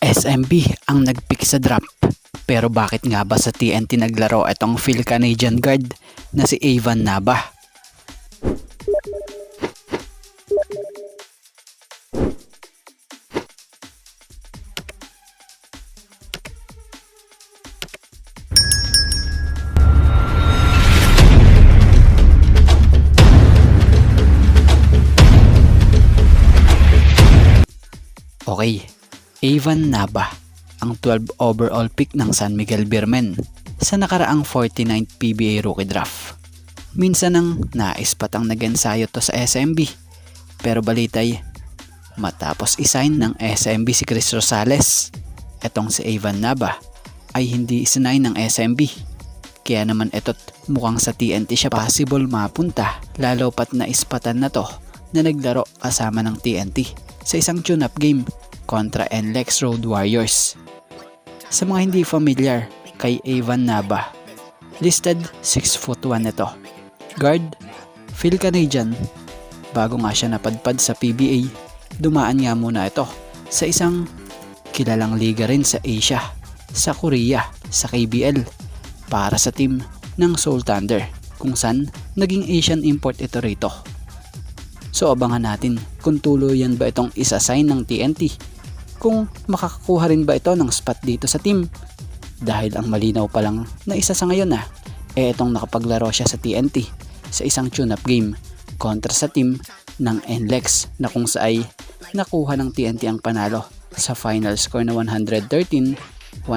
SMB ang nag-pick sa draft. Pero bakit nga ba sa TNT naglaro itong Phil Canadian guard na si Evan Naba? Okay, Evan Naba, ang 12 overall pick ng San Miguel Beermen sa nakaraang 49th PBA Rookie Draft. Minsan nang naispat ang nag-ensayo to sa SMB, pero balitay, matapos isign ng SMB si Chris Rosales, etong si Evan Naba ay hindi isinign ng SMB. Kaya naman eto't mukhang sa TNT siya possible mapunta, lalo pat naispatan na to na naglaro kasama ng TNT sa isang tune-up game kontra NLEX Road Warriors. Sa mga hindi familiar kay Evan Naba, listed 6'1" ito. Guard, Phil Canadian. Bago nga siya napadpad sa PBA, dumaan nga muna ito sa isang kilalang liga rin sa Asia, sa Korea, sa KBL, para sa team ng Seoul Thunder, kung saan naging Asian import ito rito. So abangan natin kung tuluyan ba itong isa-sign ng TNT, kung makakakuha rin ba ito ng spot dito sa team. Dahil ang malinaw pa lang na isa sa ngayon itong nakapaglaro siya sa TNT sa isang tune-up game kontra sa team ng NLEX na kung saay nakuha ng TNT ang panalo sa final score na 113-101.